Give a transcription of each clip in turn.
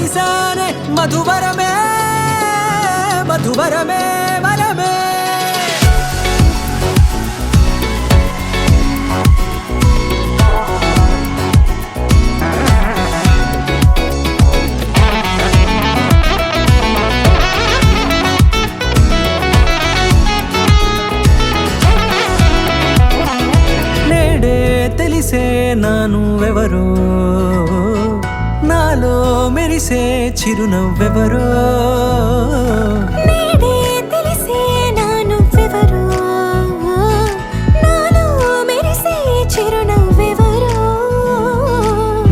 కలిసానే మధువరమే మధువరమే వరమే తెలిసే నానువెవరో నాలో మెరిసే చిరునవ్వెవరో నేడే తెలిసే నానువెవరో నాలో మెరిసే చిరునవ్వెవరో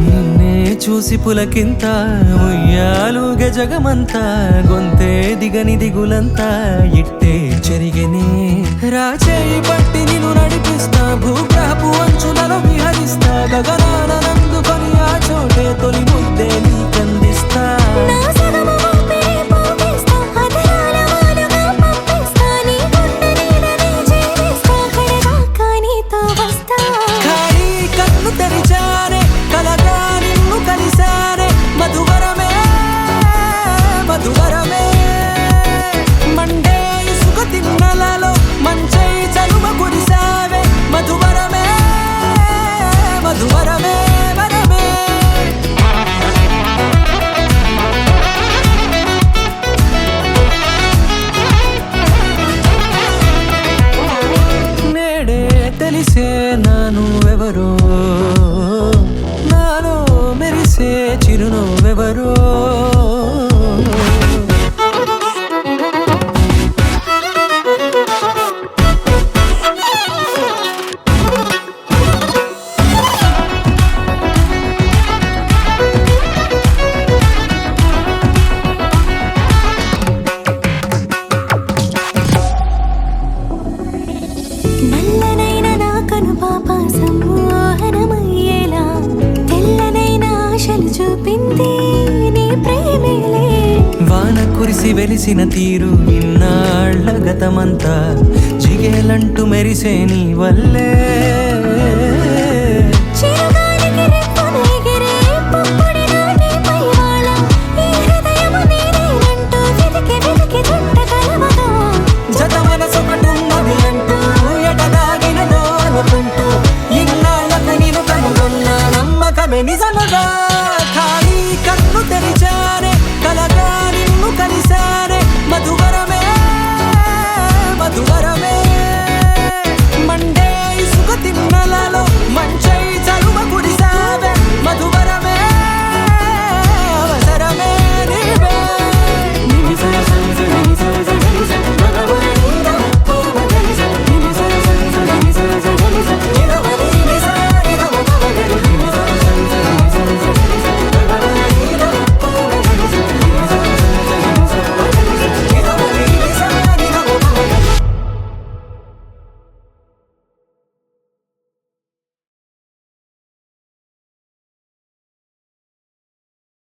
నిన్నే చూసి పులకింత ఉయ్యాలుగే జగమంతా గొంతే దిగని దిగులంతా ఇట్టే చెరిగెనే రాచేయి పట్టి నిన్ను నడిపిస్తా భూగ్రహపు అంచులలో విహరిస్తా గగనాన నందుకొని ఆ చోటే తొలి ముద్దే నీకందిస్తా నా సగము ఊపిరి పోగేస్తా అదరాల వాలుగా పంపిస్తా నీ గుండె నీడనే జీవిస్తా కడదాకా నీతో వస్తా ఖాళీ కన్ను తెరిచానే కలగా నిన్ను కలిసానే మధువరమే మధువరమే మండే ఇసుక తిన్నలలో మంచై చలువ కురిసావే మధువరమే మధువరమే వరమే నేడే తెలిసే నానువెవరో నాలో మెరిసే చిరునవ్వెవరో నల్లనైన నా కనుపాప సమ్మోహనమయ్యేలా తెల్లనైన ఆశలు చూపింది నీ ప్రేమేలే వాన కురిసి వెలిసిన తీరు ఇన్నాళ్ల గతమంతా జిగేలంటూ మెరిసే నీ వల్లే చిరుగాలికి రెప్పను ఎగిరే పుప్పొడిన నీపై వాళ ఈ హృదయము నీదేనంటూ వెతికి వెతికి చుట్ట కలవగా జత మనసొకటున్నది అంటూ ఎటదాగినదో అనుకుంటూ ఇన్నాళ్ళకు నేను కనుగొన్న నమ్మకమే నిజం